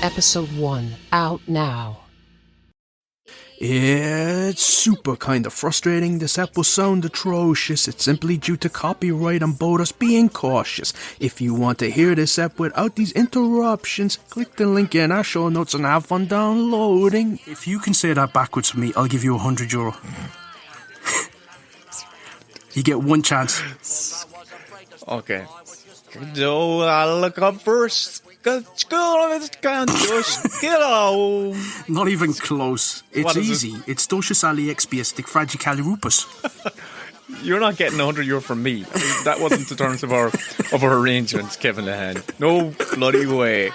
Episode 1, out now. It's super kind of frustrating. This ep will sound atrocious. It's simply due to copyright and both us being cautious. If you want to hear this ep without these interruptions, click the link in our show notes and have fun downloading. If you can say that backwards for me, I'll give you €100. You get one chance. Okay. So I'll look up first. Not even close. It's What is easy. It's Docius Ali expiastic fragicalirupus. You're not getting €100 from me. I mean, that wasn't the terms of our arrangements, Kevin Lehane. No bloody way. You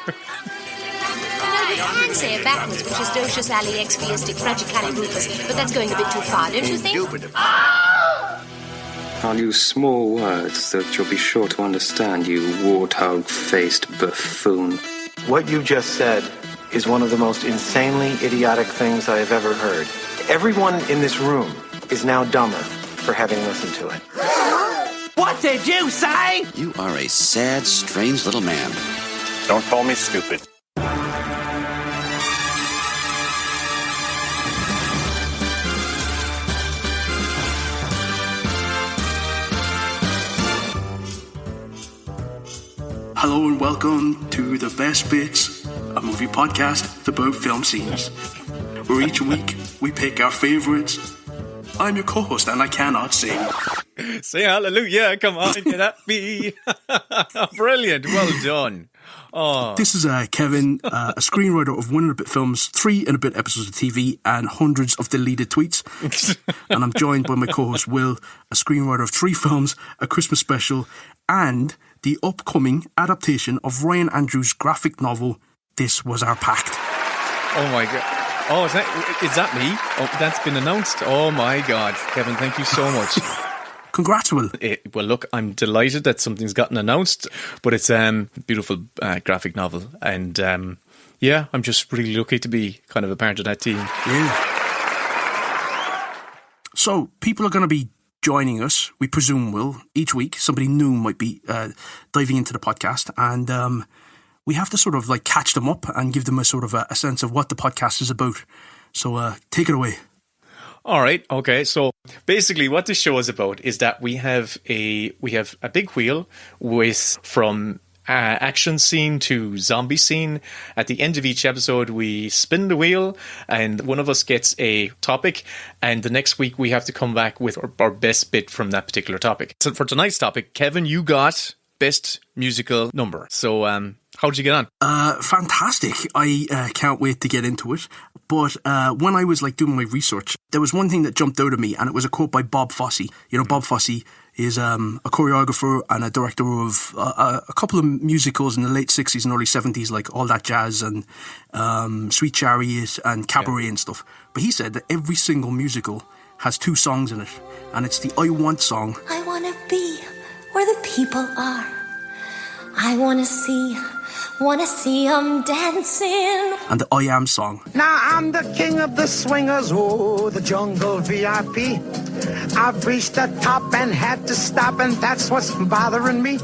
can say it backwards, which is Docius Ali expiastic fragicalirupus, but that's going a bit too far, don't you think? I'll use small words that you'll be sure to understand, you warthog-faced buffoon. What you just said is one of the most insanely idiotic things I have ever heard. Everyone in this room is now dumber for having listened to it. What did you say? You are a sad, strange little man. Don't call me stupid. Hello and welcome to the Best Bits, a movie podcast about film scenes, where each week we pick our favourites. I'm your co-host and I cannot sing. Say hallelujah, come on, get at me. Brilliant, well done. Oh. This is Kevin, a screenwriter of 1 and a bit films, 3 and a bit episodes of TV, and hundreds of deleted tweets. And I'm joined by my co-host Will, a screenwriter of 3 films, a Christmas special, and the upcoming adaptation of Ryan Andrews' graphic novel, This Was Our Pact. Oh my God. Oh, is that me? Oh, that's been announced. Oh my God. Kevin, thank you so much. Congrats, Will. Well, look, I'm delighted that something's gotten announced, but it's a beautiful graphic novel. And yeah, I'm just really lucky to be kind of a part of that team. Yeah. So, people are going to be joining us, we presume, Will, each week. Somebody new might be diving into the podcast, and we have to sort of like catch them up and give them a sort of a sense of what the podcast is about. So take it away. All right. Okay. So basically what this show is about is that we have a big wheel with from action scene to zombie scene. At the end of each episode, we spin the wheel and one of us gets a topic, and the next week we have to come back with our best bit from that particular topic. So for tonight's topic, Kevin, you got best musical number. So how did you get on? Fantastic. I can't wait to get into it. But when I was like doing my research, there was one thing that jumped out at me, and it was a quote by Bob Fosse. You know, Bob Fosse is a choreographer and a director of a couple of musicals in the late 60s and early 70s, like All That Jazz and Sweet Chariot and Cabaret and stuff. But he said that every single musical has 2 songs in it, and it's the I Want song. I want to be where the people are. I want to see them dancing. And the I Am song. Now I'm the king of the swingers, oh, the jungle VIP. I've reached the top and had to stop, and that's what's bothering me.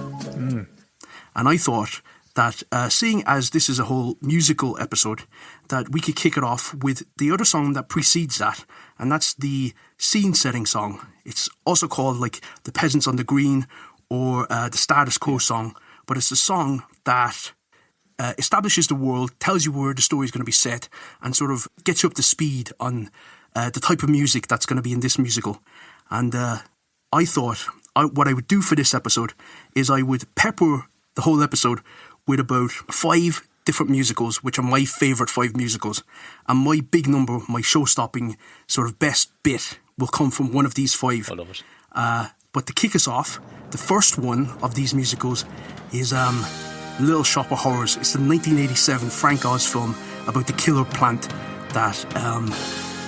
And I thought that seeing as this is a whole musical episode, that we could kick it off with the other song that precedes that, and that's the scene-setting song. It's also called like the Peasants on the Green or the Status Quo song, but it's a song that establishes the world, tells you where the story is going to be set, and sort of gets you up to speed on the type of music that's going to be in this musical. And I thought what I would do for this episode is I would pepper the whole episode with about 5 different musicals, which are my favourite 5 musicals. And my big number, my show-stopping sort of best bit will come from one of these 5. I love it. But to kick us off, the first one of these musicals is Little Shop of Horrors. It's the 1987 Frank Oz film about the killer plant that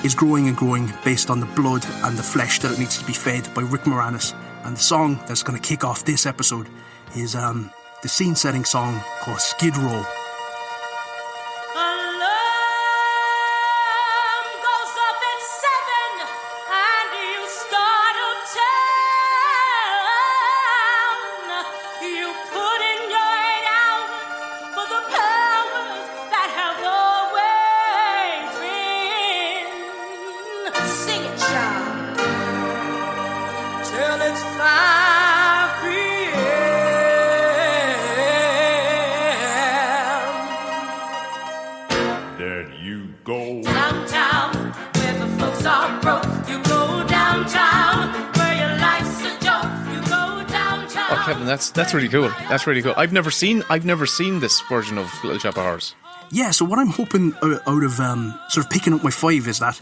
is growing and growing based on the blood and the flesh that it needs to be fed by Rick Moranis. And the song that's going to kick off this episode is the scene-setting song called Skid Row. You put in your 8 hours for the powers that have Kevin, that's really cool. That's really cool. I've never seen this version of Little Shop of Horrors. Yeah, so what I'm hoping out of sort of picking up my 5 is that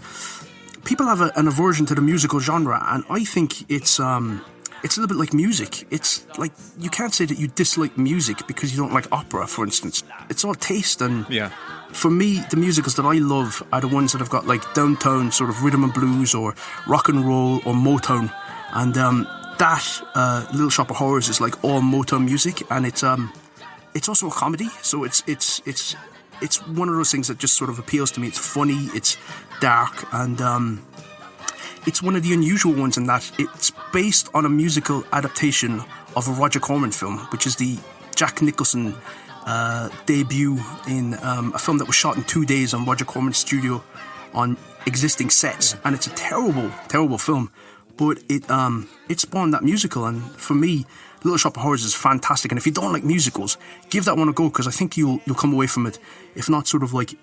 people have an aversion to the musical genre, and I think it's a little bit like music. It's like, you can't say that you dislike music because you don't like opera, for instance. It's all taste, and for me, the musicals that I love are the ones that have got like downtown sort of rhythm and blues or rock and roll or Motown, and that Little Shop of Horrors is like all Motown music, and it's also a comedy, so it's one of those things that just sort of appeals to me. It's funny, it's dark, and it's one of the unusual ones in that it's based on a musical adaptation of a Roger Corman film, which is the Jack Nicholson debut in a film that was shot in 2 days on Roger Corman's studio on existing sets, and it's a terrible, terrible film, but it spawned that musical, and for me, Little Shop of Horrors is fantastic, and if you don't like musicals, give that one a go, because I think you'll come away from it, if not sort of like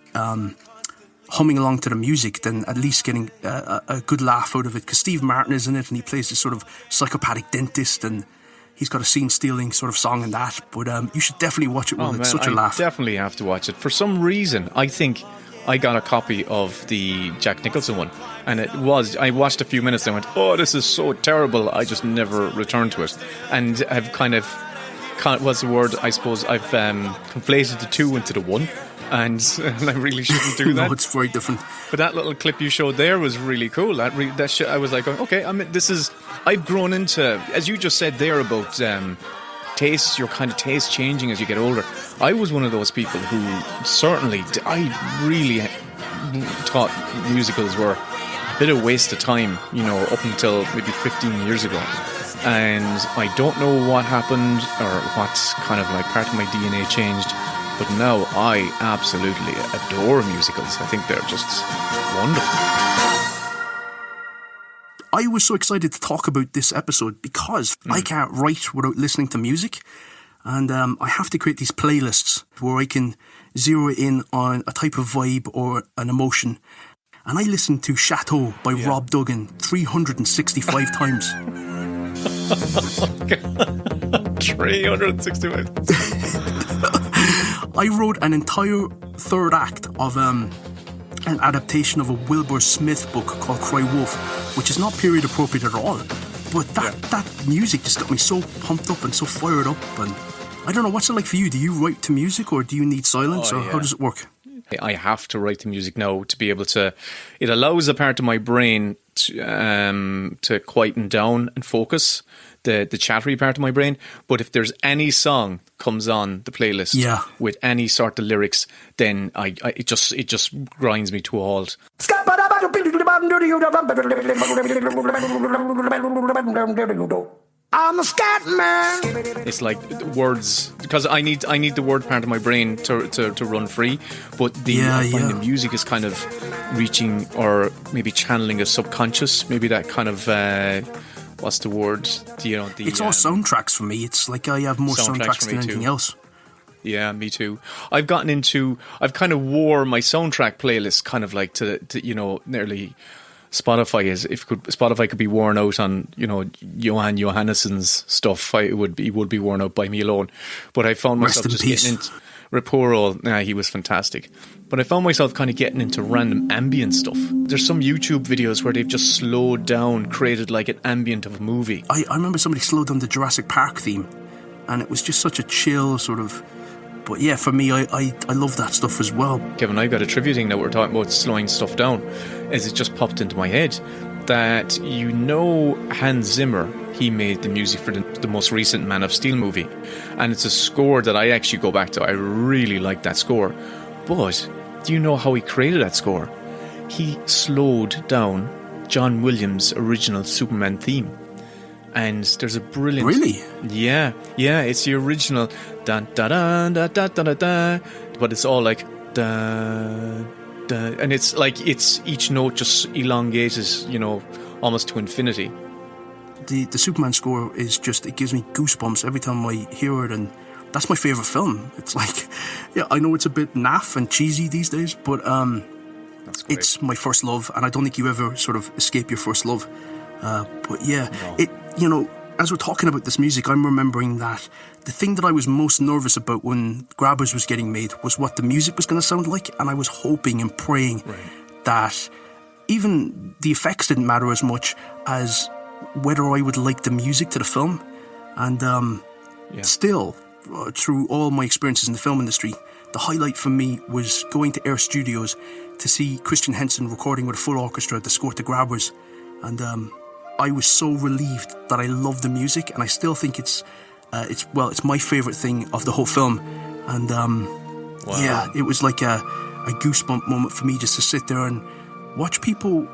humming along to the music, then at least getting a good laugh out of it, because Steve Martin is in it, and he plays this sort of psychopathic dentist, and he's got a scene-stealing sort of song in that, but you should definitely watch it, Will. It's such a laugh. I definitely have to watch it. For some reason, I think I got a copy of the Jack Nicholson one, and I watched a few minutes and went, oh, this is so terrible, I just never returned to it, and I've what's the word, I suppose I've conflated the two into the one, and I really shouldn't do that. No, it's very different. But that little clip you showed there was really cool. I was like, okay, I've grown into, as you just said there about taste, your kind of taste changing as you get older. I was one of those people who certainly, I really thought musicals were a bit of a waste of time, up until maybe 15 years ago. And I don't know what happened or what kind of like part of my DNA changed, but now I absolutely adore musicals. I think they're just wonderful. I was so excited to talk about this episode because I can't write without listening to music, and I have to create these playlists where I can zero in on a type of vibe or an emotion. And I listened to Chateau by Rob Duggan 365 times. 365. I wrote an entire third act of an adaptation of a Wilbur Smith book called Cry Wolf, which is not period appropriate at all. But that music just got me so pumped up and so fired up. And I don't know, what's it like for you? Do you write to music, or do you need silence, or how does it work? I have to write the music now to be able to. It allows a part of my brain to quieten down and focus, the chattery part of my brain. But if there's any song comes on the playlist with any sort of lyrics, then it just grinds me to a halt. I'm a scat man. It's like words, because I need the word part of my brain to run free. But I find the music is kind of reaching or maybe channeling a subconscious. Maybe that kind of what's the word? It's all soundtracks for me. It's like I have more soundtracks than anything else. Yeah, me too. I've kind of wore my soundtrack playlist kind of like to nearly. Spotify could be worn out on Johan Johannesson's stuff. He would be worn out by me alone. But I found myself just getting into Raporo. He was fantastic. But I found myself kind of getting into random ambient stuff. There's some YouTube videos where they've just slowed down, created like an ambient of a movie. I remember somebody slowed down the Jurassic Park theme, and it was just such a chill sort of. But yeah, for me, I love that stuff as well. Kevin, I've got a trivia thing that we're talking about slowing stuff down, as it just popped into my head that Hans Zimmer, he made the music for the most recent Man of Steel movie, and it's a score that I actually go back to. I really like that score. But do you know how he created that score? He slowed down John Williams' original Superman theme. And there's a brilliant... Really? Yeah, it's the original da da da da da da da, but it's all like da da, and it's like each note just elongates, almost to infinity. The Superman score is just, it gives me goosebumps every time I hear it, and that's my favourite film. It's like, I know it's a bit naff and cheesy these days, but it's my first love, and I don't think you ever sort of escape your first love. But yeah, no. as we're talking about this music, I'm remembering that the thing that I was most nervous about when Grabbers was getting made was what the music was going to sound like, and I was hoping and praying that even the effects didn't matter as much as whether I would like the music to the film. And still, through all my experiences in the film industry, the highlight for me was going to Air Studios to see Christian Henson recording with a full orchestra the score to Grabbers. And I was so relieved that I loved the music, and I still think it's my favourite thing of the whole film. And it was like a goosebump moment for me just to sit there and watch people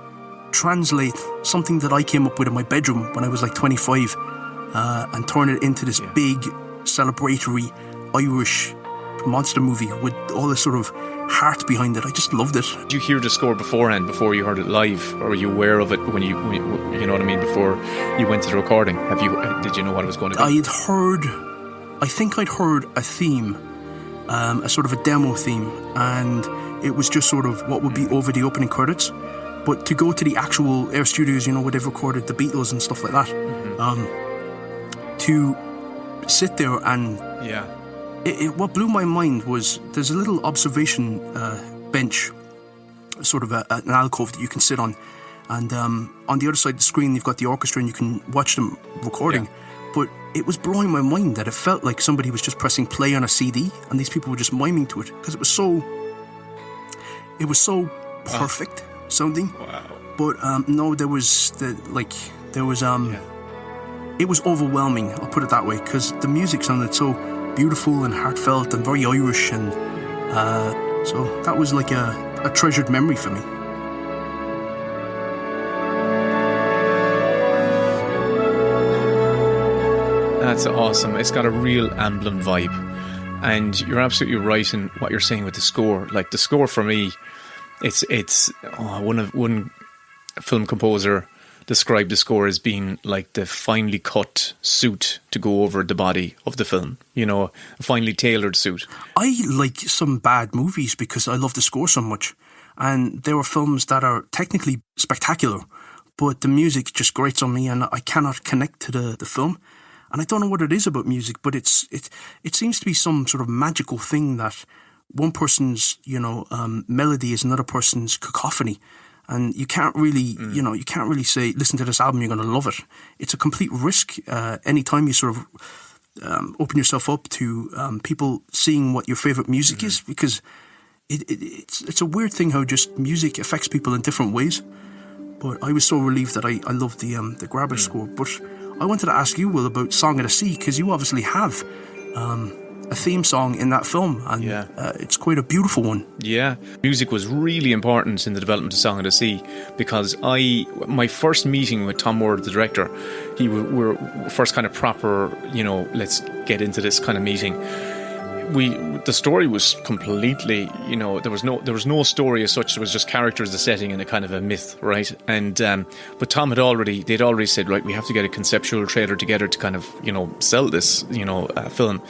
translate something that I came up with in my bedroom when I was like 25 and turn it into this big celebratory Irish monster movie with all this sort of heart behind it. I just loved it. Did you hear the score beforehand, before you heard it live, or were you aware of it when you know what I mean, before you went to the recording? Did you know what it was going to be? I think I'd heard a theme, a sort of a demo theme, and it was just sort of what would be over the opening credits. But to go to the actual Air Studios, where they've recorded the Beatles and stuff like that, to sit there and what blew my mind was there's a little observation bench, sort of an alcove that you can sit on, and on the other side of the screen you've got the orchestra and you can watch them recording. But it was blowing my mind that it felt like somebody was just pressing play on a CD and these people were just miming to it, because it was so perfect sounding. Wow. But no, it was overwhelming, I'll put it that way, because the music sounded so beautiful and heartfelt and very Irish, and so that was like a treasured memory for me. That's awesome. It's got a real Amblin vibe, and you're absolutely right in what you're saying with the score. Like the score for me, it's one film composer described the score as being like the finely cut suit to go over the body of the film, a finely tailored suit. I like some bad movies because I love the score so much, and there are films that are technically spectacular, but the music just grates on me and I cannot connect to the film. And I don't know what it is about music, but it seems to be some sort of magical thing that one person's melody is another person's cacophony. And you can't really, say, listen to this album, you're going to love it. It's a complete risk anytime you sort of open yourself up to people seeing what your favourite music is, because it's a weird thing how just music affects people in different ways. But I was so relieved that I loved the Grabbers score. But I wanted to ask you, Will, about Song of the Sea, because you obviously have a theme song in that film, and it's quite a beautiful one. Yeah, music was really important in the development of Song of the Sea, because my first meeting with Tom Ward, the director, we were first kind of proper, let's get into this kind of meeting. The story was completely, there was no story as such. It was just characters, the setting, and a kind of a myth, right? And but Tom they'd already said, right, we have to get a conceptual trailer together to kind of sell this film.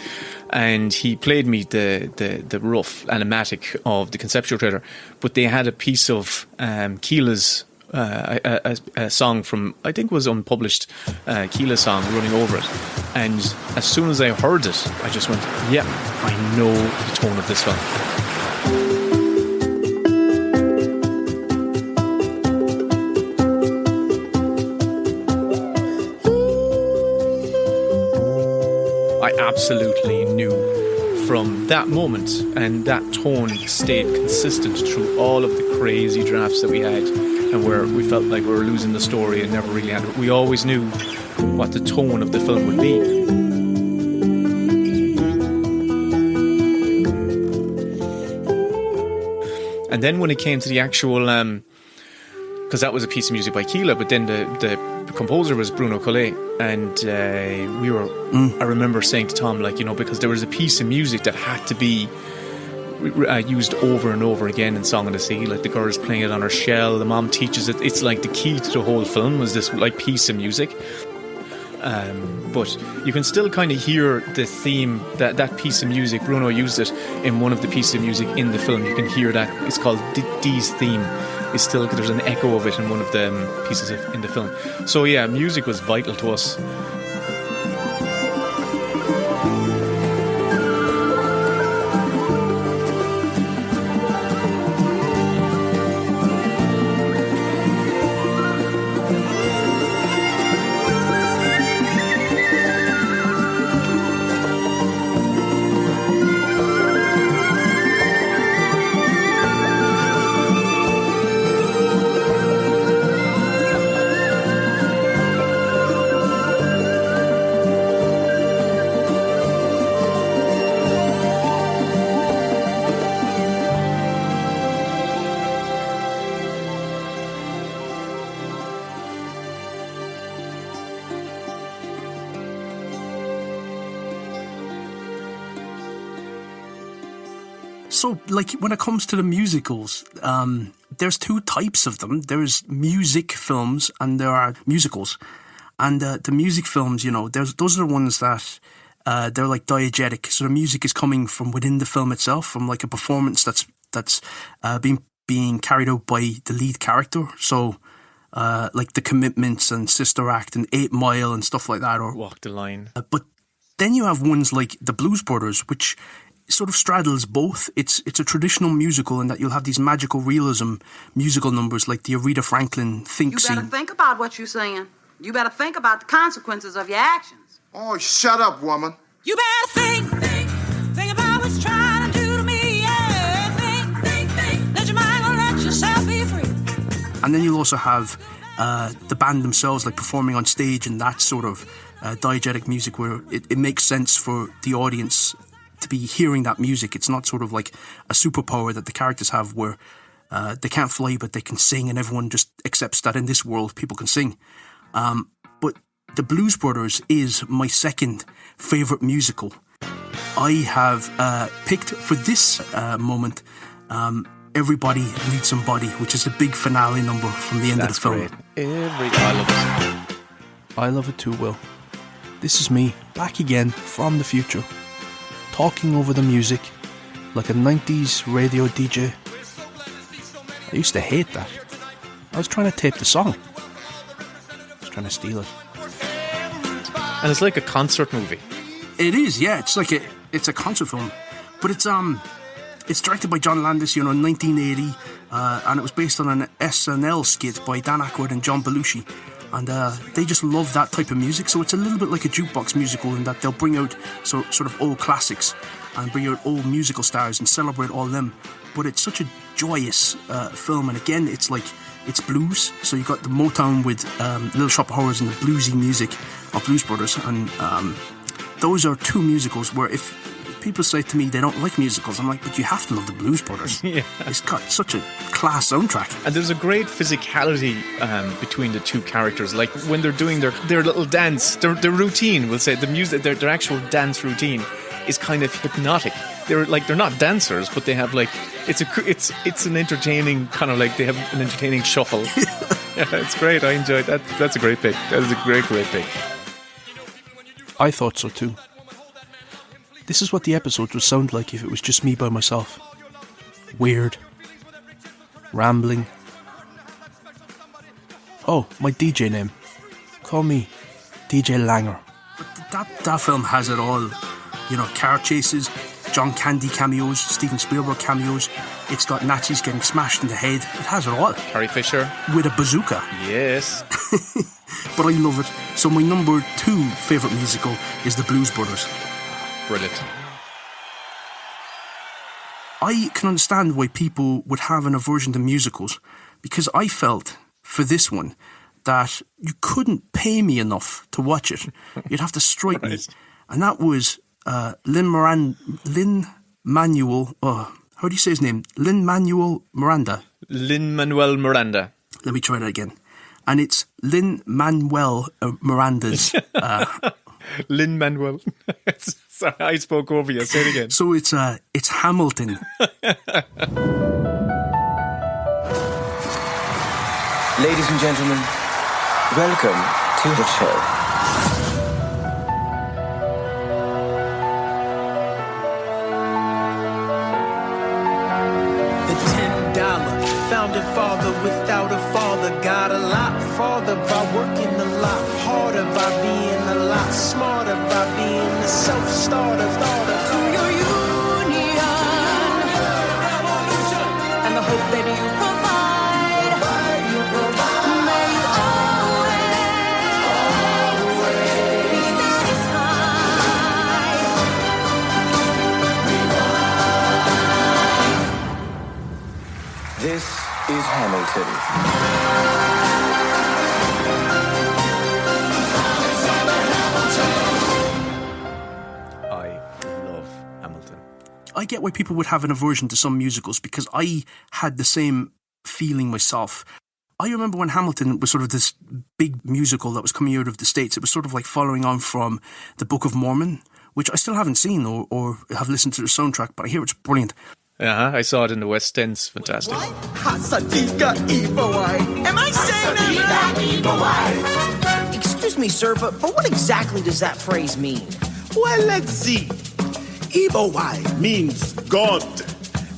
And he played me the rough animatic of the conceptual trailer, but they had a piece of Keela's a song from, I think it was unpublished, Keela song running over it, and as soon as I heard it I just went, yeah, I know the tone of this film. I absolutely knew from that moment, and that tone stayed consistent through all of the crazy drafts that we had, and where we felt like we were losing the story and never really had it. We always knew what the tone of the film would be. And then when it came to the actual, because that was a piece of music by Keela, but then the composer was Bruno Collet, and I remember saying to Tom, because there was a piece of music that had to be used over and over again in Song of the Sea, like the girl's playing it on her shell, the mom teaches it. It's like the key to the whole film was this like piece of music. But you can still kind of hear the theme, that piece of music. Bruno used it in one of the pieces of music in the film. You can hear that. It's called Dee's theme. It's still, there's an echo of it in one of the pieces in the film. So yeah, music was vital to us. So, like, when it comes to the musicals, there's two types of them. There's music films and there are musicals. And the music films, you know, those are the ones that they're like diegetic. So the music is coming from within the film itself, from like a performance that's being carried out by the lead character. So, like The Commitments and Sister Act and 8 Mile and stuff like that. Or Walk the Line. But then you have ones like The Blues Brothers, which sort of straddles both. It's a traditional musical in that you'll have these magical realism musical numbers like the Aretha Franklin Think scene. You better think about what you're saying. You better think about the consequences of your actions. Oh, shut up, woman. You better think about what's trying to do to me. Yeah, think. Let your mind go, let yourself be free. And then you'll also have the band themselves like performing on stage and that sort of diegetic music where it makes sense for the audience to be hearing that music. It's not sort of like a superpower that the characters have where they can't fly but they can sing and everyone just accepts that in this world people can sing. But The Blues Brothers is my second favourite musical. I have picked for this moment Everybody Needs Somebody, which is the big finale number from the end of the film. Great. I love it. I love it too, Will. This is me, back again from the future, talking over the music like a 90s radio DJ. I used to hate that. I was trying to tape the song. I was trying to steal it. And it's like a concert movie. It is, yeah. It's a concert film. But it's directed by John Landis, you know, in 1980, and it was based on an SNL skit by Dan Aykroyd and John Belushi. And they just love that type of music. So it's a little bit like a jukebox musical in that they'll bring out sort of old classics and bring out old musical stars and celebrate all them. But it's such a joyous film. And again, it's blues. So you've got the Motown with Little Shop of Horrors and the bluesy music of Blues Brothers. And those are two musicals where if people say to me they don't like musicals, I'm like, but you have to love the Blues Brothers. Yeah. It's got such a class soundtrack. And there's a great physicality between the two characters. Like when they're doing their little dance, their routine, we'll say, the music, their actual dance routine is kind of hypnotic. They're not dancers, but they have like it's an entertaining kind of like they have an entertaining shuffle. Yeah, it's great. I enjoyed that. That's a great pick. That is a great pick. I thought so too. This is what the episode would sound like if it was just me by myself. Weird. Rambling. Oh, my DJ name. Call me DJ Langer. But that film has it all. You know, car chases, John Candy cameos, Steven Spielberg cameos. It's got Nazis getting smashed in the head. It has it all. Carrie Fisher. With a bazooka. Yes. But I love it. So my number 2 favourite musical is The Blues Brothers. Brilliant. I can understand why people would have an aversion to musicals, because I felt for this one that you couldn't pay me enough to watch it. You'd have to strike me. And that was Lin-Manuel, how do you say his name? Lin-Manuel Miranda. Lin-Manuel Miranda. Let me try that again. And it's Lin-Manuel Miranda's... Lin-Manuel. Sorry, I spoke over you. Say it again. So it's Hamilton. Ladies and gentlemen, welcome to the show. Founding father without a father, got a lot farther by working a lot harder, by being a lot smarter, by being a self-starter. To your union and the hope that you provide, may you always be satisfied. This is Hamilton. I love Hamilton. I get why people would have an aversion to some musicals, because I had the same feeling myself. I remember when Hamilton was sort of this big musical that was coming out of the States. It was sort of like following on from the Book of Mormon, which I still haven't seen or have listened to the soundtrack, but I hear it's brilliant. I saw it in the West End. It's fantastic. Hasadiga Ibawai. Am I saying that? Excuse me, sir, but what exactly does that phrase mean? Well, let's see. Ibawai means God,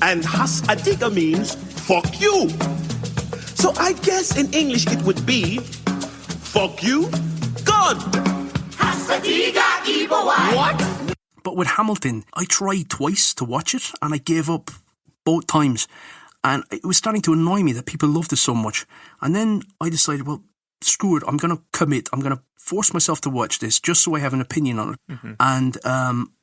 and Hasadiga means fuck you. So I guess in English it would be fuck you, God. Hasadiga Ibawai. What? But with Hamilton, I tried twice to watch it and I gave up both times. And it was starting to annoy me that people loved it so much. And then I decided, well, screw it, I'm going to commit. I'm going to force myself to watch this just so I have an opinion on it. Mm-hmm. And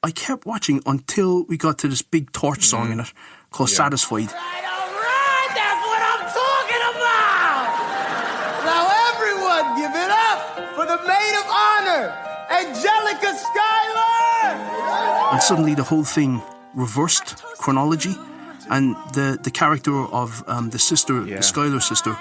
I kept watching until we got to this big torch song in it called Satisfied. Alright, that's what I'm talking about! Now everyone, give it up for the maid of honor, Angelica Schuyler! And suddenly the whole thing reversed chronology, and the character of the sister, the Schuyler sister,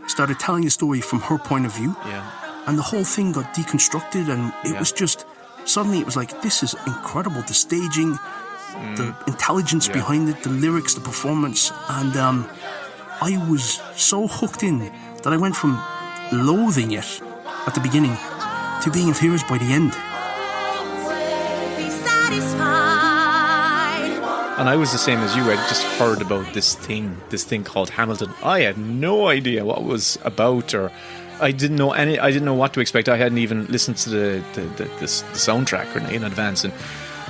started telling the story from her point of view. Yeah. And the whole thing got deconstructed, and it was just, suddenly it was like, this is incredible. The staging, the intelligence behind it, the lyrics, the performance. And I was so hooked in that I went from loathing it at the beginning to being of heroes by the end. And I was the same as you. I just heard about this thing called Hamilton. I had no idea what it was about, or I didn't know what to expect. I hadn't even listened to the soundtrack in advance, and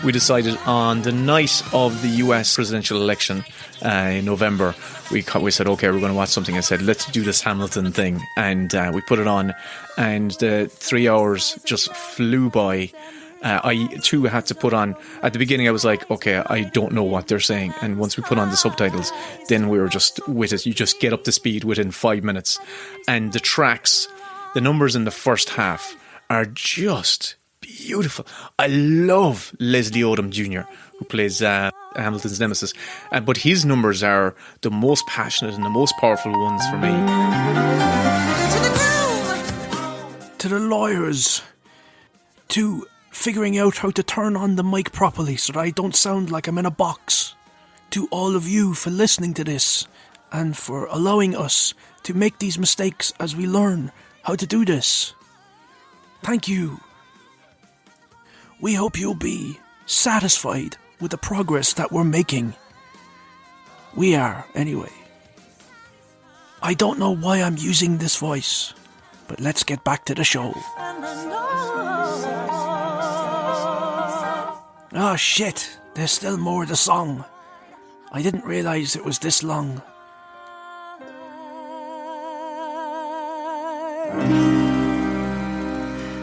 we decided on the night of the US presidential election in November, we said, okay, we're going to watch something. I said, let's do this Hamilton thing, and we put it on, and the 3 hours just flew by. I too had to put on, at the beginning I was like, okay, I don't know what they're saying, and once we put on the subtitles, then we were just with it. You just get up to speed within 5 minutes, and the tracks, the numbers in the first half are just beautiful. I love Leslie Odom Jr., who plays Hamilton's nemesis, but his numbers are the most passionate and the most powerful ones for me. To the lawyers, to figuring out how to turn on the mic properly so that I don't sound like I'm in a box. To all of you for listening to this and for allowing us to make these mistakes as we learn how to do this. Thank you. We hope you'll be satisfied with the progress that we're making. We are, anyway. I don't know why I'm using this voice, but let's get back to the show. Oh shit, there's still more of the song. I didn't realise it was this long.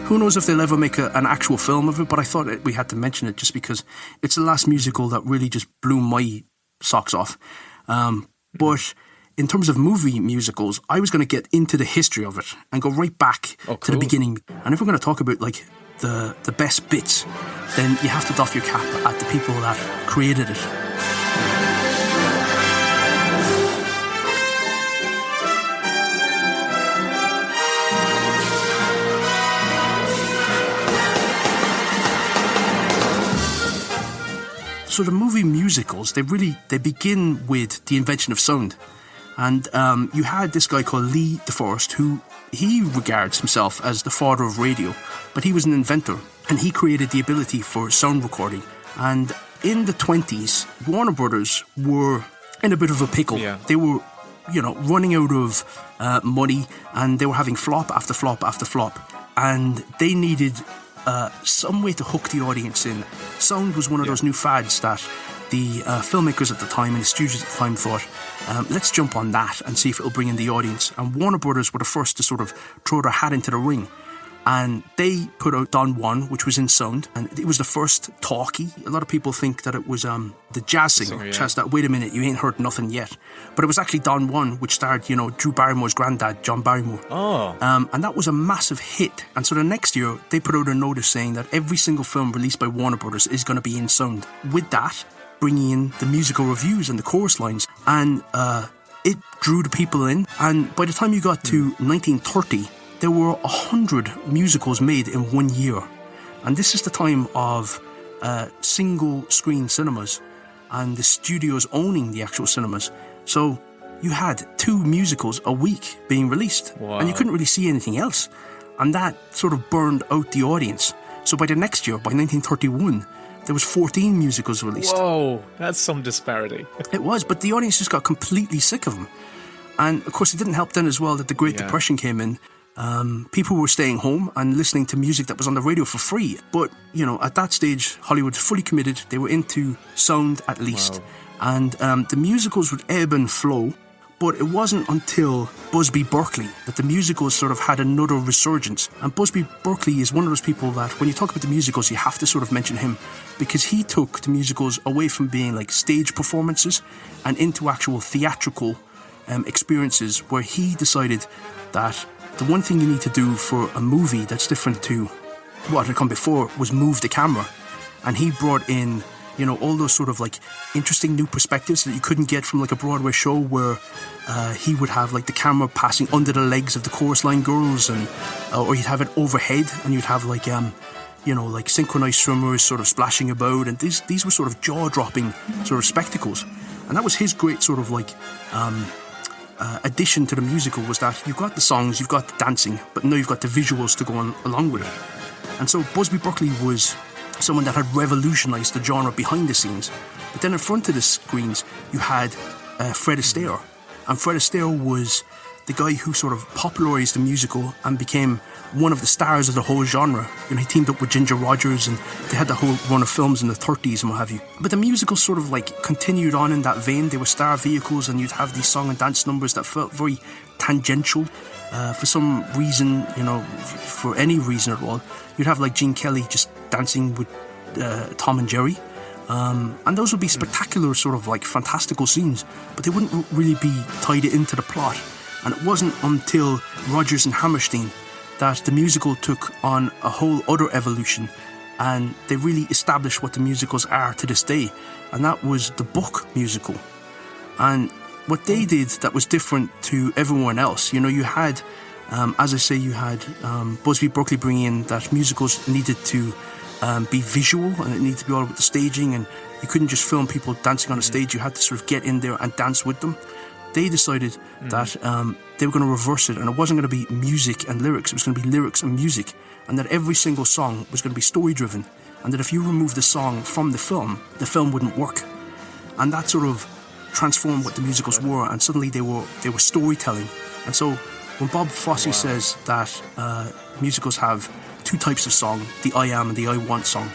Who knows if they'll ever make an actual film of it, but I thought we had to mention it just because it's the last musical that really just blew my socks off. But in terms of movie musicals, I was going to get into the history of it and go right back to the beginning. And if we're going to talk about like the best bits, then you have to doff your cap at the people that created it. So the movie musicals, they begin with the invention of sound. And you had this guy called Lee DeForest, who he regards himself as the father of radio, but he was an inventor, and he created the ability for sound recording. And in the 20s, Warner Brothers were in a bit of a pickle. Yeah. They were, running out of money, and they were having flop after flop after flop, and they needed some way to hook the audience in. Sound was one of those new fads that the filmmakers at the time and the studios at the time thought, let's jump on that and see if it'll bring in the audience. And Warner Brothers were the first to sort of throw their hat into the ring. And they put out Don Juan, which was in sound, and it was the first talkie. A lot of people think that it was the jazz singer, which has that, wait a minute, you ain't heard nothing yet. But it was actually Don Juan, which starred, Drew Barrymore's granddad, John Barrymore. Oh. And that was a massive hit. And so the next year, they put out a notice saying that every single film released by Warner Brothers is going to be in sound. With that, bringing in the musical reviews and the chorus lines. And it drew the people in. And by the time you got to 1930, there were 100 musicals made in 1 year. And this is the time of single-screen cinemas. and the studios owning the actual cinemas. So you had 2 musicals a week being released, and you couldn't really see anything else. And that sort of burned out the audience. So by the next year, by 1931, there was 14 musicals released. Whoa, that's some disparity. It was, but the audience just got completely sick of them. And of course, it didn't help then as well that the Great Depression came in. People were staying home and listening to music that was on the radio for free. But, you know, at that stage, Hollywood fully committed. They were into sound at least. Wow. And the musicals would ebb and flow. But it wasn't until Busby Berkeley that the musicals sort of had another resurgence. And Busby Berkeley is one of those people that when you talk about the musicals, you have to sort of mention him, because he took the musicals away from being like stage performances and into actual theatrical experiences, where he decided that the one thing you need to do for a movie that's different to what had come before was move the camera. And he brought in, you know, all those sort of like interesting new perspectives that you couldn't get from like a Broadway show, where he would have like the camera passing under the legs of the chorus line girls, and or you'd have it overhead, and you'd have like you know, like synchronized swimmers sort of splashing about, and these were sort of jaw-dropping sort of spectacles. And that was his great sort of like addition to the musical, was that you've got the songs, you've got the dancing, but now you've got the visuals to go on along with it. And so Busby Berkeley was someone that had revolutionised the genre behind the scenes. But then in front of the screens, you had Fred Astaire. And Fred Astaire was the guy who sort of popularised the musical and became one of the stars of the whole genre. You know, he teamed up with Ginger Rogers, and they had the whole run of films in the 30s and what have you. But the musical sort of like continued on in that vein. They were star vehicles, and you'd have these song and dance numbers that felt very tangential. For some reason, you know, for any reason at all, you'd have like Gene Kelly just dancing with Tom and Jerry. And those would be spectacular, sort of like fantastical scenes, but they wouldn't really be tied into the plot. And it wasn't until Rodgers and Hammerstein that the musical took on a whole other evolution, and they really established what the musicals are to this day. And that was the book musical. And what they did that was different to everyone else, you know, you had, as I say, you had Busby Berkeley bringing in that musicals needed to be visual, and it needed to be all about the staging, and you couldn't just film people dancing on a stage. You had to sort of get in there and dance with them. They decided that they were going to reverse it, and it wasn't going to be music and lyrics, it was going to be lyrics and music, and that every single song was going to be story driven, and that if you remove the song from the film wouldn't work. And that sort of transformed what the musicals were, and suddenly they were storytelling. And so when Bob Fosse says that musicals have 2 types of song, the I am and the I want song,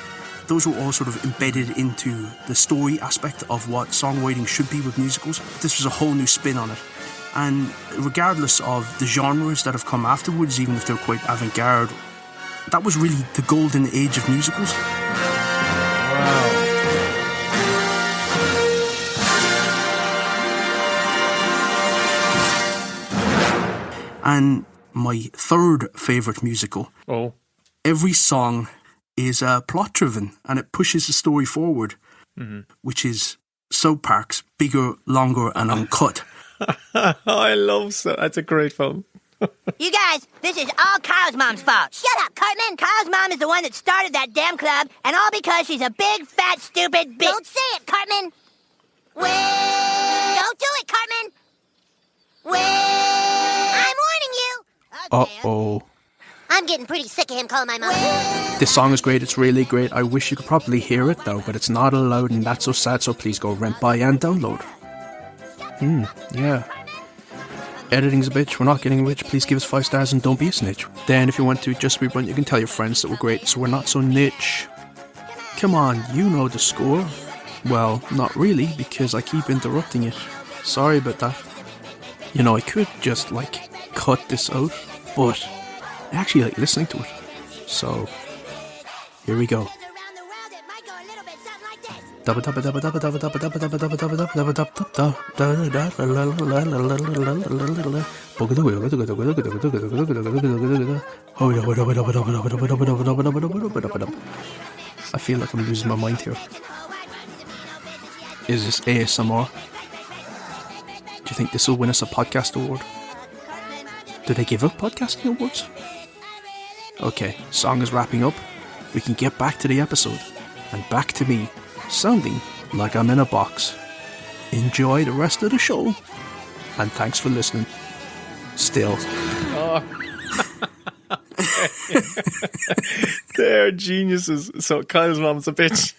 those were all sort of embedded into the story aspect of what songwriting should be with musicals. This was a whole new spin on it. And regardless of the genres that have come afterwards, even if they're quite avant-garde, that was really the golden age of musicals. Wow. And my third favourite musical, every song is plot driven, and it pushes the story forward, which is South Park's Bigger, Longer and Uncut. I love that. That's a great film. You guys, this is all Kyle's mom's fault. Shut up, Cartman. Kyle's mom is the one that started that damn club, and all because she's a big, fat, stupid bitch. Don't say it, Cartman. Don't do it, Cartman. I'm warning you. Uh-oh. I'm getting pretty sick of him calling my mom. This song is great, it's really great. I wish you could probably hear it though, but it's not allowed, and that's so sad, so please go rent, buy and download. Yeah. Editing's a bitch, we're not getting rich, please give us 5 stars and don't be a snitch. Then if you want to just rerun, you can tell your friends that we're great, so we're not so niche. Come on, you know the score. Well, not really, because I keep interrupting it. Sorry about that. You know, I could just like cut this out, but I actually like listening to it. So, here we go. I feel like I'm losing my mind here. Is this ASMR? Do you think this will win us a podcast award? Do they give out podcasting awards? Okay, song is wrapping up. We can get back to the episode. And back to me, sounding like I'm in a box. Enjoy the rest of the show, and thanks for listening. Still. Oh. They're geniuses. So Kyle's mom's a bitch.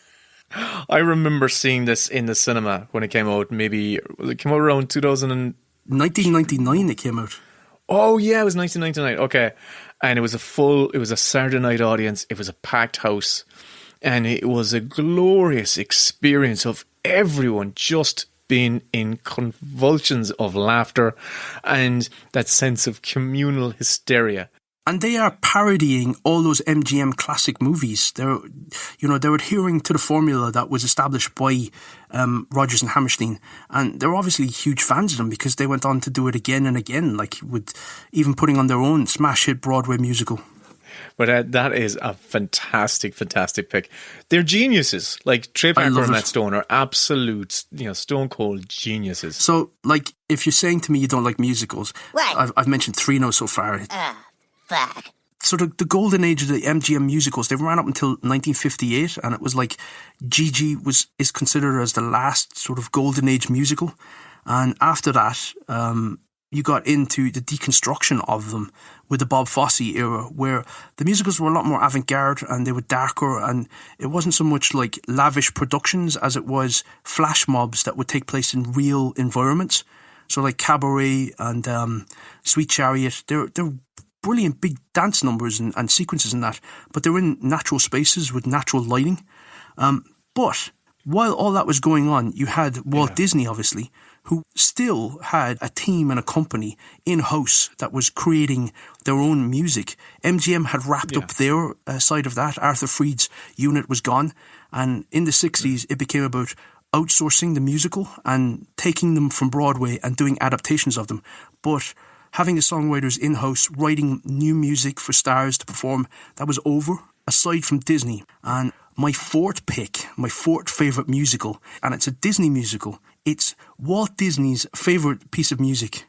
I remember seeing this in the cinema when it came out. Maybe it came out around 1999 it came out. Oh yeah, it was 1999. Okay. And it was a Saturday night audience. It was a packed house. And it was a glorious experience of everyone just being in convulsions of laughter and that sense of communal hysteria. And they are parodying all those MGM classic movies. They're adhering to the formula that was established by Rodgers and Hammerstein, and they're obviously huge fans of them because they went on to do it again and again, like with even putting on their own smash hit Broadway musical. But that is a fantastic, fantastic pick. They're geniuses. Like Trey Parker and Matt Stone are absolute, stone cold geniuses. So, like, if you're saying to me you don't like musicals, what? I've mentioned 3 now so far. Fuck. So the golden age of the MGM musicals, they ran up until 1958, and it was like Gigi is considered as the last sort of golden age musical. And after that, you got into the deconstruction of them with the Bob Fosse era, where the musicals were a lot more avant-garde and they were darker, and it wasn't so much like lavish productions as it was flash mobs that would take place in real environments. So like Cabaret and Sweet Chariot, they're brilliant big dance numbers and sequences in that, but they're in natural spaces with natural lighting. But while all that was going on, you had Walt Disney, obviously, who still had a team and a company in-house that was creating their own music. MGM had wrapped up their side of that. Arthur Freed's unit was gone. And in the 60s, it became about outsourcing the musical and taking them from Broadway and doing adaptations of them. But having the songwriters in-house writing new music for stars to perform, that was over, aside from Disney. And my fourth favourite musical, and it's a Disney musical, it's Walt Disney's favourite piece of music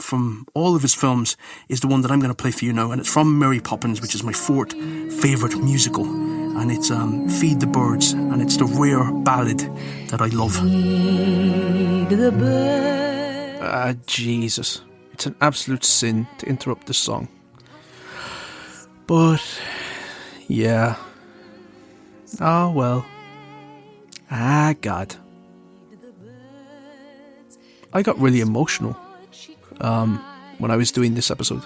from all of his films, is the one that I'm going to play for you now, and it's from Mary Poppins, which is my fourth favourite musical. And it's Feed the Birds, and it's the rare ballad that I love. Feed the birds. Jesus. It's an absolute sin to interrupt this song. But, yeah. Oh, well. God. I got really emotional when I was doing this episode,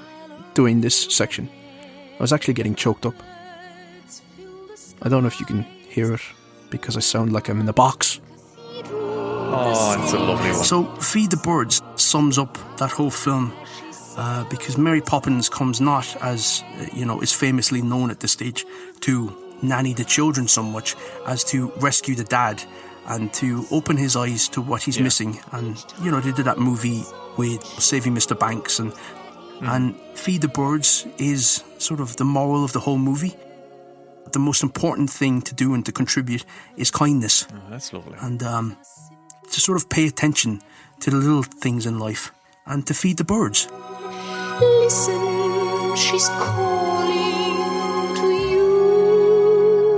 doing this section. I was actually getting choked up. I don't know if you can hear it because I sound like I'm in the box. Oh, it's a lovely one. So, Feed the Birds sums up that whole film because Mary Poppins comes not as, is famously known at this stage to nanny the children so much as to rescue the dad and to open his eyes to what he's missing. And, they did that movie with Saving Mr. Banks and Feed the Birds is sort of the moral of the whole movie. The most important thing to do and to contribute is kindness. Oh, that's lovely. And to sort of pay attention to the little things in life and to feed the birds. Listen, she's calling to you.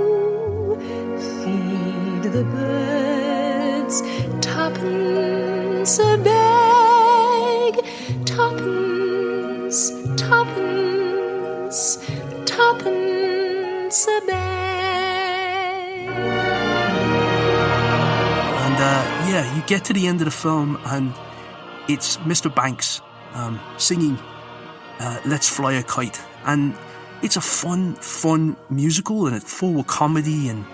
Feed the birds, tuppence a bag, tuppence, tuppence, tuppence a bag. And you get to the end of the film and it's Mr. Banks singing Let's Fly a Kite. And it's a fun musical, and it's full of comedy, and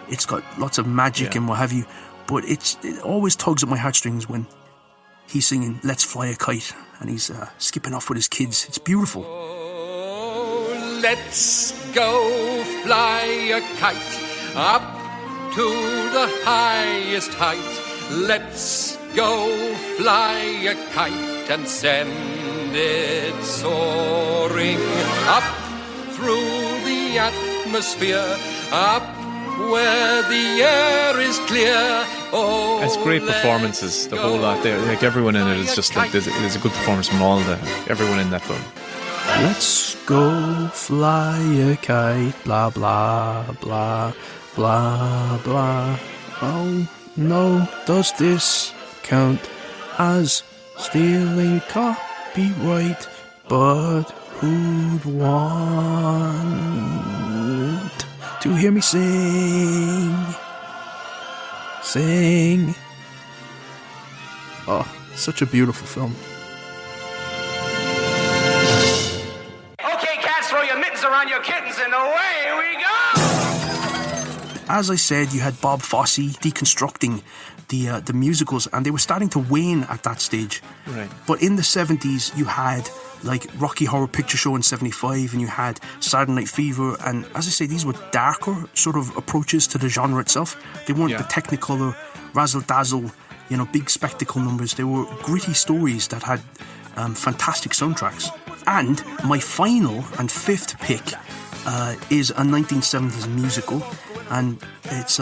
it's got lots of magic and what have you. But it always tugs at my heartstrings when he's singing Let's Fly a Kite and he's skipping off with his kids. It's beautiful. Oh, let's go fly a kite up to the highest height. Let's go fly a kite and send it soaring up through the atmosphere, up where the air is clear. Oh, it's great performances, the whole lot there. Like everyone in it is just like there's a good performance from everyone in that film. Let's go fly a kite, blah blah blah blah blah. Oh, No, does this count as stealing copyright? But who'd want to hear me sing? Sing. Oh, such a beautiful film. Okay, cats, throw your mittens around your kittens and away we go! As I said, you had Bob Fosse deconstructing the musicals, and they were starting to wane at that stage. Right. But in the 70s, you had like Rocky Horror Picture Show in 75, and you had Saturday Night Fever, and as I say, these were darker sort of approaches to the genre itself. They weren't the Technicolor, razzle-dazzle, big spectacle numbers. They were gritty stories that had fantastic soundtracks. And my final and fifth pick is a 1970s musical, and it's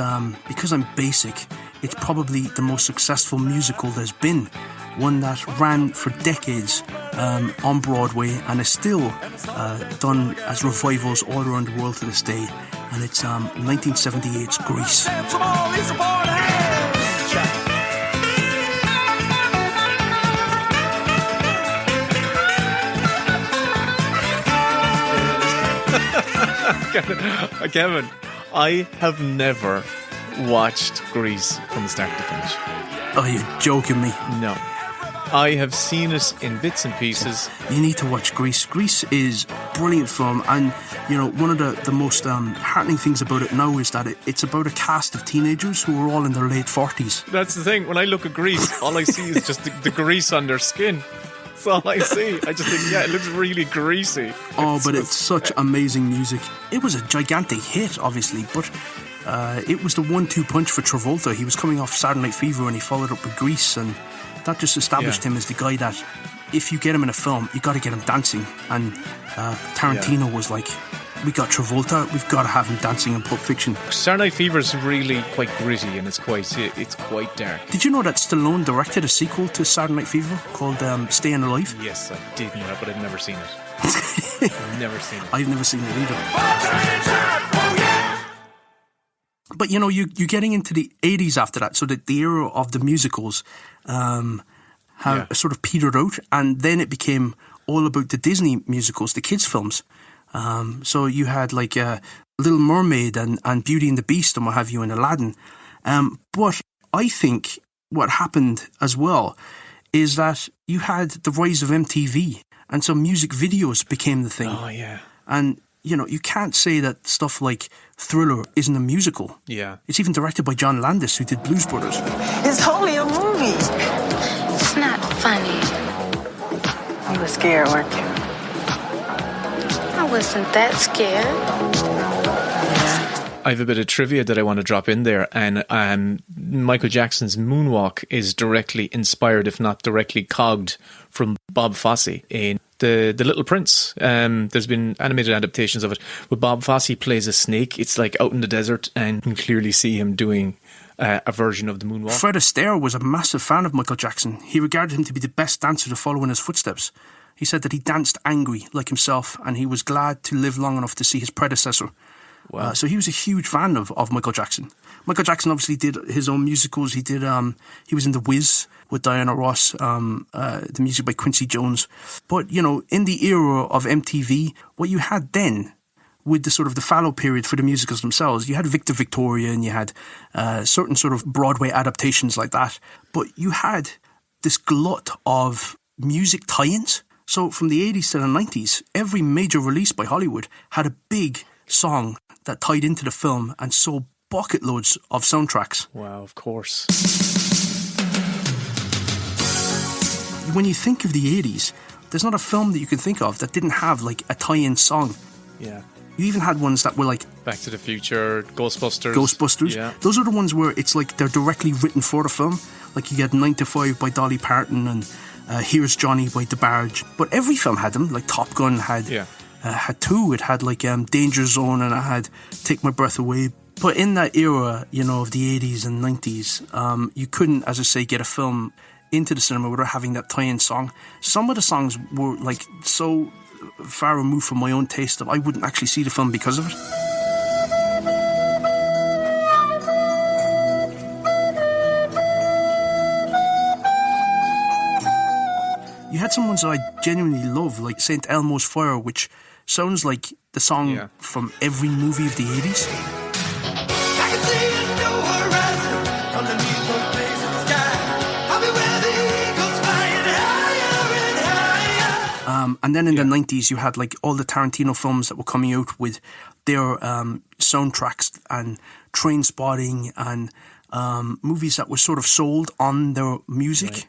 because I'm basic, it's probably the most successful musical there's been. One that ran for decades on Broadway and is still done as revivals all around the world to this day. And it's 1978's Grease. Kevin, I have never watched Grease from the start to finish. Oh, you're joking me. No. I have seen it in bits and pieces. You need to watch Grease. Grease is a brilliant film, and one of the most heartening things about it now is that it's about a cast of teenagers who are all in their late 40s. That's the thing. When I look at Grease, all I see is just the grease on their skin. That's all I see. I just think, it looks really greasy. It's such amazing music. It was a gigantic hit, obviously, but it was the 1-2 punch for Travolta. He was coming off Saturday Night Fever and he followed up with Grease, and that just established him as the guy that if you get him in a film, you got to get him dancing. And Tarantino was like, we got Travolta, we've got to have him dancing in Pulp Fiction. Saturday Night Fever is really quite gritty, and it's quite dark. Did you know that Stallone directed a sequel to Saturday Night Fever called Staying Alive? Yes, I did know that, but I've never seen it. Never seen it. I've never seen it either. But you're getting into the 80s after that, so that the era of the musicals have sort of petered out, and then it became all about the Disney musicals, the kids' films. So you had like Little Mermaid and Beauty and the Beast and what have you, and Aladdin. But I think what happened as well is that you had the rise of MTV, and so music videos became the thing. Oh, yeah. And you can't say that stuff like Thriller isn't a musical. Yeah. It's even directed by John Landis, who did Blues Brothers. It's only a movie. It's not funny. You were scared, weren't you? I wasn't that scared. I have a bit of trivia that I want to drop in there, and Michael Jackson's Moonwalk is directly inspired, if not directly cogged, from Bob Fosse in The Little Prince. There's been animated adaptations of it, but Bob Fosse plays a snake. It's like out in the desert, and you can clearly see him doing a version of the Moonwalk. Fred Astaire was a massive fan of Michael Jackson. He regarded him to be the best dancer to follow in his footsteps. He said that he danced angry like himself, and he was glad to live long enough to see his predecessor. Wow. So he was a huge fan of Michael Jackson. Michael Jackson obviously did his own musicals. He did. He was in The Wiz with Diana Ross. The music by Quincy Jones. But in the era of MTV, what you had then, with the sort of the fallow period for the musicals themselves, you had Victor Victoria, and you had certain sort of Broadway adaptations like that. But you had this glut of music tie-ins. So from the 80s to the 90s, every major release by Hollywood had a big song that tied into the film and sold bucket loads of soundtracks. Wow, of course. When you think of the 80s, there's not a film that you can think of that didn't have like a tie-in song. Yeah. You even had ones that were like Back to the Future, Ghostbusters. Yeah. Those are the ones where it's like they're directly written for the film. Like you get 9 to 5 by Dolly Parton and Here's Johnny by DeBarge. But every film had them. Like Top Gun had two. It had like Danger Zone, and it had Take My Breath Away. But in that era, of the 80s and 90s, you couldn't, as I say, get a film into the cinema without having that tie-in song. Some of the songs were like so far removed from my own taste that I wouldn't actually see the film because of it. You had some ones that I genuinely love, like St. Elmo's Fire, which sounds like the song from every movie of the 80s. And then in the 90s, you had like all the Tarantino films that were coming out with their soundtracks and Trainspotting and movies that were sort of sold on their music.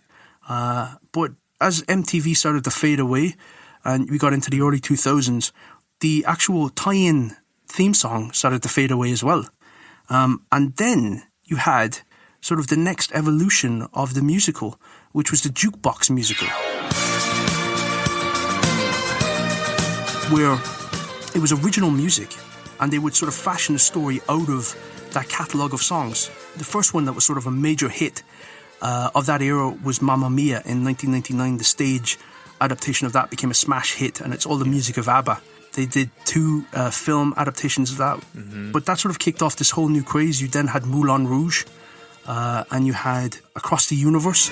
Right. But as MTV started to fade away and we got into the early 2000s, the actual tie-in theme song started to fade away as well. And then you had sort of the next evolution of the musical, which was the jukebox musical, where it was original music and they would sort of fashion a story out of that catalogue of songs. The first one that was sort of a major hit of that era was Mamma Mia in 1999. The stage adaptation of that became a smash hit, and it's all the music of ABBA. They did 2 film adaptations of that, but that sort of kicked off this whole new craze. You then had Moulin Rouge, and you had Across the Universe.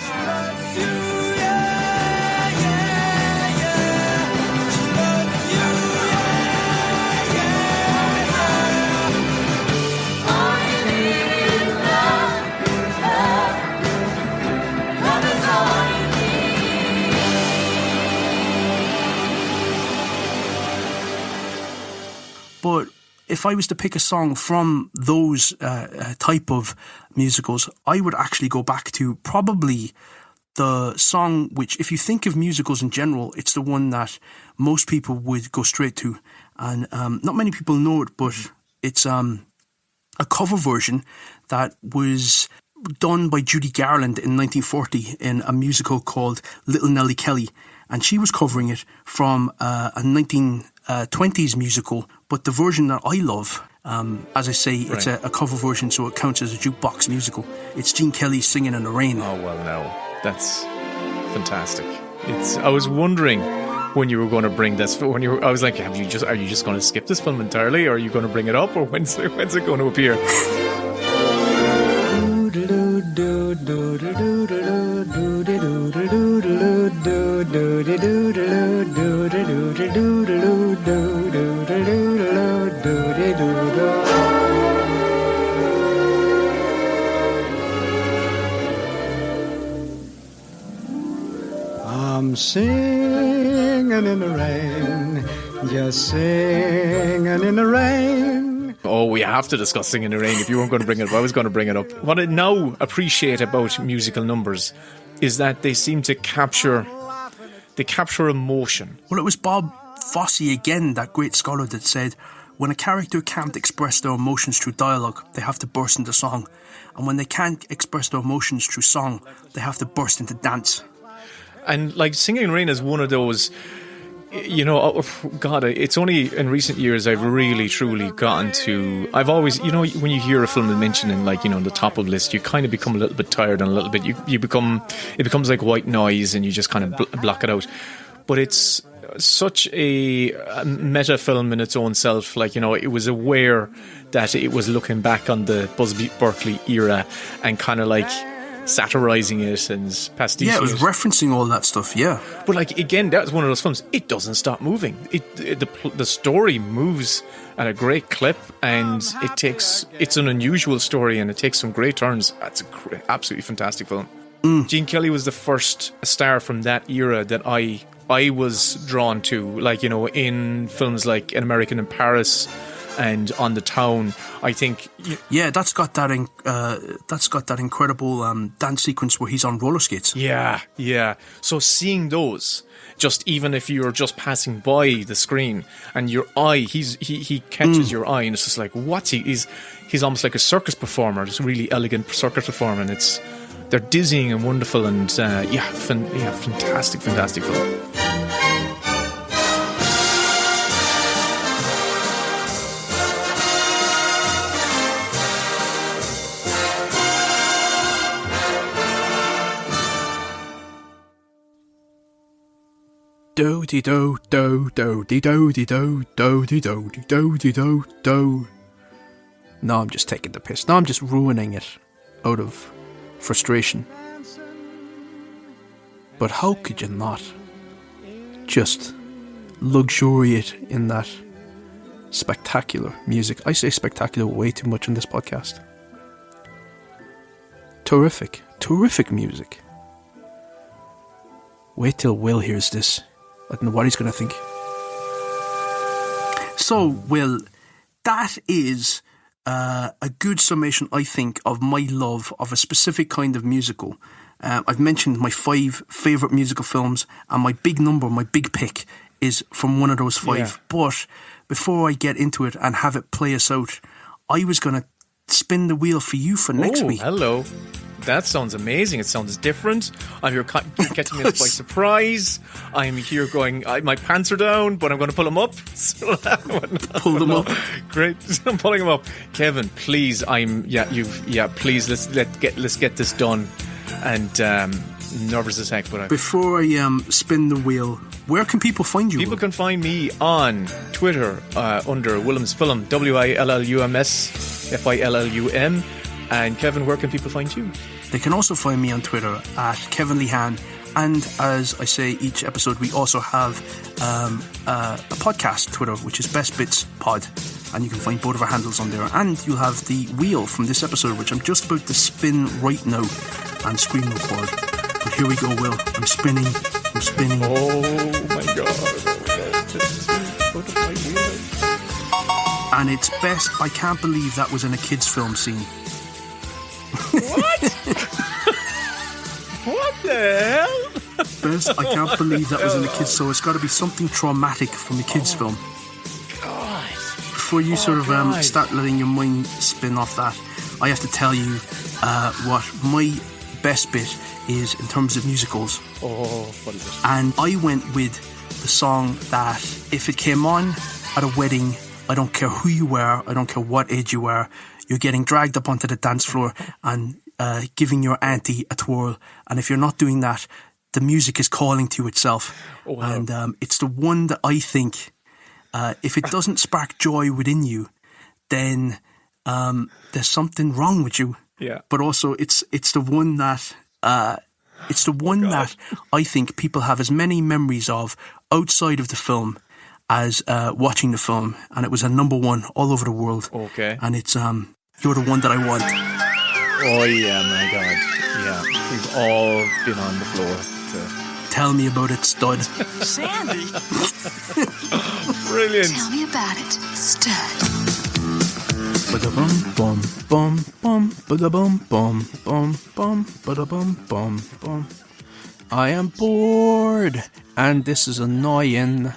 But if I was to pick a song from those type of musicals, I would actually go back to probably the song which, if you think of musicals in general, it's the one that most people would go straight to. And not many people know it, but it's a cover version that was done by Judy Garland in 1940 in a musical called Little Nellie Kelly. And she was covering it from a 1920s musical, but the version that I love, as I say, it's a cover version, so it counts as a jukebox musical. It's Gene Kelly singing in the rain. Oh, well, no. That's fantastic. I was wondering when you were going to bring this. I was like, are you just going to skip this film entirely, or are you going to bring it up, or when's it going to appear? I'm singing in the rain, just singing in the rain. Oh, we have to discuss Singing in the Rain. If you weren't going to bring it up, I was going to bring it up. What I now appreciate about musical numbers is that they seem to capture emotion. Well, it was Bob Fosse again, that great scholar, that said, when a character can't express their emotions through dialogue, they have to burst into song. And when they can't express their emotions through song, they have to burst into dance. And like Singing in the Rain is one of those, you know, God, it's only in recent years I've really truly gotten to. I've always, you know, when you hear a film mentioned in, like, you know, on the top of the list, you kind of become a little bit tired and a little bit it becomes like white noise, and you just kind of block it out. But it's such a meta film in its own self. Like, you know, it was aware that it was looking back on the Busby Berkeley era and kind of like satirizing it and pastiching it. Yeah, it was referencing all that stuff, yeah. But like, again, that's one of those films, it doesn't stop moving. The story moves at a great clip, and it's an unusual story, and it takes some great turns. That's an absolutely fantastic film. Gene Kelly was the first star from that era that I was drawn to, like, you know, in films like An American in Paris and On the Town. I think, yeah, that's got that incredible dance sequence where he's on roller skates. Yeah. So seeing those, just even if you're just passing by the screen and your eye, he catches your eye, and it's just like, what's he's almost like a circus performer. This really elegant circus performer, and they're dizzying and wonderful, and fantastic film. Do de do do do de do de do do de do de do de do do. No, I'm just taking the piss. No, I'm just ruining it out of frustration. But how could you not just luxuriate in that spectacular music. I say spectacular way too much in this podcast. Terrific music. Wait till Will hears this. I don't know what he's going to think. So, Will, that is a good summation, I think, of my love of a specific kind of musical. I've mentioned my 5 favourite musical films, and my big pick is from one of those 5. Yeah. But before I get into it and have it play us out, I was going to spin the wheel for you for next week. Hello. That sounds amazing. It sounds different. I'm here catching me by surprise. I'm here going, my pants are down, but I'm going to pull them up. Pull them up. Great. I'm pulling them up. Kevin, please, please, let's get this done. And nervous as heck. But before I spin the wheel, where can people find you? People can find me on Twitter under Willum's Film, WILLUMS FILLUM. And Kevin, where can people find you? They can also find me on Twitter at Kevin Lehane. And as I say each episode, we also have a podcast Twitter, which is Best Bits Pod. And you can find both of our handles on there. And you'll have the wheel from this episode, which I'm just about to spin right now and screen record. But here we go, Will. I'm spinning. Oh my God. And it's best. I can't believe that was in a kids' film scene. What? What the hell? Best, I can't believe that was in a kids', so it's got to be something traumatic from a kids' film. God. Before you start letting your mind spin off that, I have to tell you what my best bit is in terms of musicals. Oh, what is it? And I went with the song that if it came on at a wedding, I don't care who you were, I don't care what age you were, you're getting dragged up onto the dance floor and giving your auntie a twirl. And if you're not doing that, the music is calling to itself. Oh, wow. And it's the one that I think, if it doesn't spark joy within you, then there's something wrong with you. Yeah. But also, it's the one that that I think people have as many memories of outside of the film as watching the film, and it was a number 1 all over the world. Okay. And it's You're the One That I Want. Oh yeah, my God. Yeah, we've all been on the floor. Tell me about it, stud. Sandy. Brilliant. Tell me about it, stud. Ba-da-bum, bum, bum, bum, ba-da-bum, bum, bum, bum, ba-da-bum, bum, bum. I am bored, and this is annoying.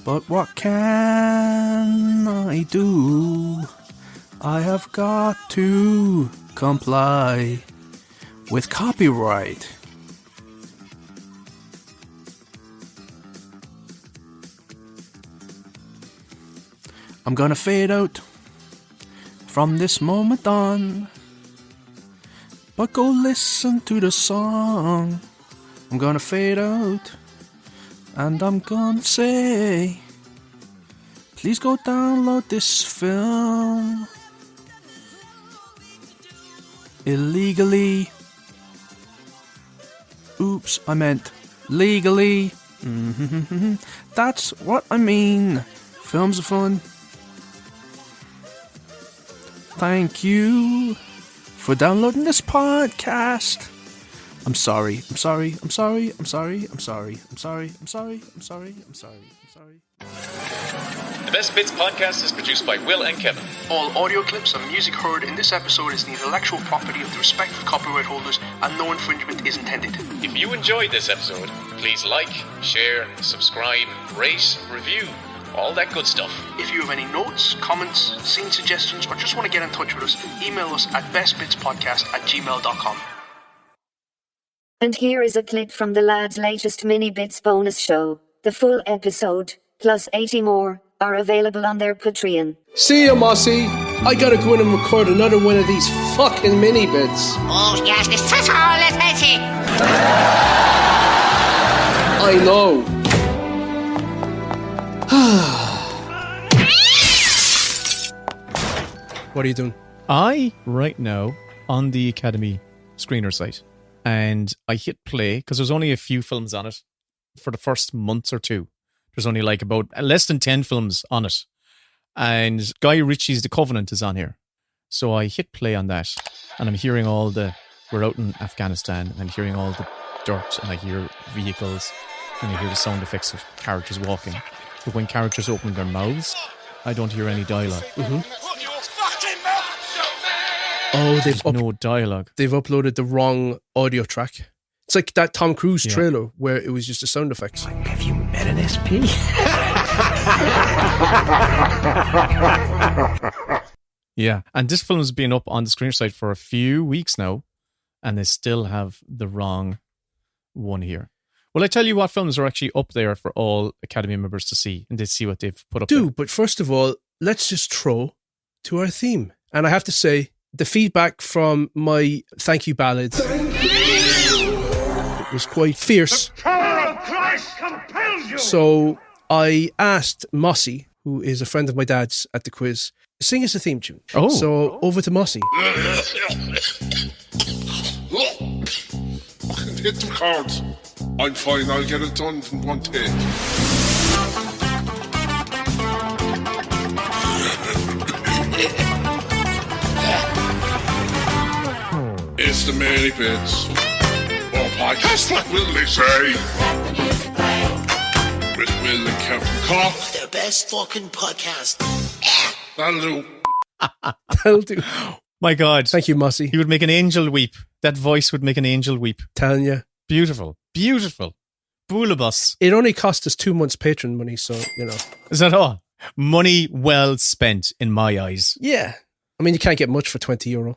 But what can I do? I have got to comply with copyright. I'm gonna fade out from this moment on, but go listen to the song. I'm gonna fade out, and I'm gonna say, please go download this film illegally. Oops, I meant legally. That's what I mean. Films are fun. Thank you for downloading this podcast. I'm sorry. The Best Bits podcast is produced by Will and Kevin. All audio clips and music heard in this episode is the intellectual property of the respective copyright holders, and no infringement is intended. If you enjoyed this episode, please like, share, subscribe, rate, review, all that good stuff. If you have any notes, comments, scene suggestions, or just want to get in touch with us, email us at bestbitspodcast@gmail.com. And here is a clip from the lads' latest Mini Bits bonus show. The full episode, plus 80 more, are available on their Patreon. See ya, Mossy. I gotta go in and record another one of these fucking mini bits. Oh, yes, this is all it is. I know. What are you doing? Right now, on the Academy screener site, and I hit play, because there's only a few films on it, for the first month or two. There's only like about less than 10 films on it. And Guy Ritchie's The Covenant is on here. So I hit play on that, and I'm hearing we're out in Afghanistan, and I'm hearing all the dirt, and I hear vehicles, and I hear the sound effects of characters walking. But when characters open their mouths, I don't hear any dialogue. Mm-hmm. Oh, they've no dialogue. They've uploaded the wrong audio track. It's like that Tom Cruise trailer where it was just the sound effects. Have you met an SP? Yeah, and this film's been up on the Screener site for a few weeks now, and they still have the wrong one here. Well, I tell you what films are actually up there for all Academy members to see, and they see what they've put up there. But first of all, let's just throw to our theme. And I have to say, the feedback from my thank you ballad it was quite fierce. The power of Christ compels you. So I asked Mossy, who is a friend of my dad's at the quiz, sing us a theme tune. Oh. So over to Mossy. Hit the cards. I'm fine, I'll get it done in one take. It's the Mary Bits. Oh, podcast, what will they say? With Will and Kevin Cock. The best fucking podcast. That'll do. That'll do. My God. Thank you, Mossy. He would make an angel weep. That voice would make an angel weep. Telling you. Beautiful. Beautiful. Boolabus. It only cost us 2 months Patreon money, so, you know. Is that all? Money well spent, in my eyes. Yeah. I mean, you can't get much for €20.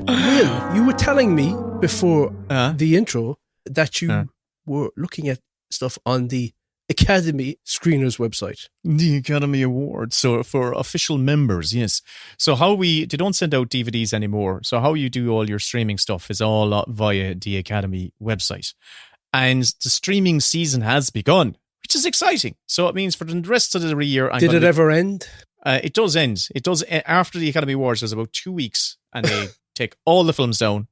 Will, you were telling me before the intro that you were looking at stuff on the Academy Screeners website. The Academy Awards. So for official members, yes. So they don't send out DVDs anymore. So how you do all your streaming stuff is all via the Academy website. And the streaming season has begun, which is exciting. So it means for the rest of the year... Did it ever end? It does end. It does. After the Academy Awards, there's about 2 weeks, and they take all the films down,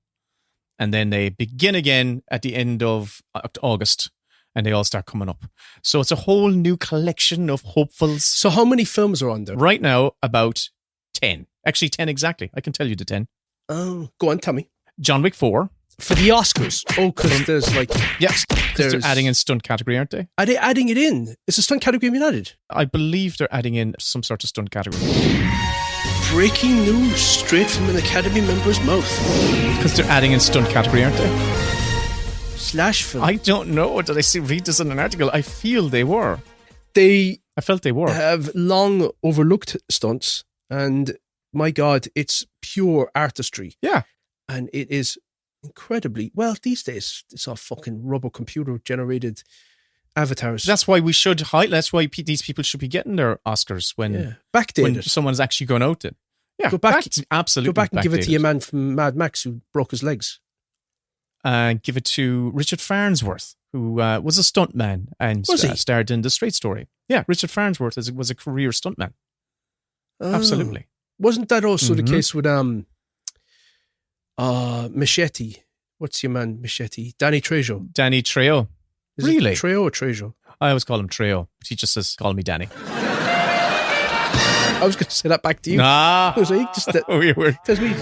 and then they begin again at the end of August, and they all start coming up. So it's a whole new collection of hopefuls. So how many films are on there? Right now, about 10. Actually, 10 exactly. I can tell you the 10. Oh, go on, tell me. John Wick 4. For the Oscars. Oh, because there's like... Yes, because they're adding in stunt category, aren't they? Are they adding it in? Is the stunt category being added? I believe they're adding in some sort of stunt category. Breaking news straight from an Academy member's mouth. Because they're adding in stunt category, aren't they? Slash film. I don't know. Did I read this in an article? I feel they were. I felt they were. Have long overlooked stunts, and my God, it's pure artistry. Yeah. And it is... incredibly well these days. It's all fucking rubber computer generated avatars. That's why that's why these people should be getting their Oscars when someone's actually going out. Yeah, go back, absolutely. Go back and give it to your man from Mad Max who broke his legs. Give it to Richard Farnsworth, who was a stuntman and starred in The Straight Story. Yeah, Richard Farnsworth was a career stuntman. Oh. Absolutely. Wasn't that also the case with Machete? What's your man, Machete? Danny Trejo. Danny Trejo. Really? It Trejo or Trejo? I always call him Trejo. He just says, call me Danny. I was going to say that back to you. Nah. I was like, just that. Weird. Tells me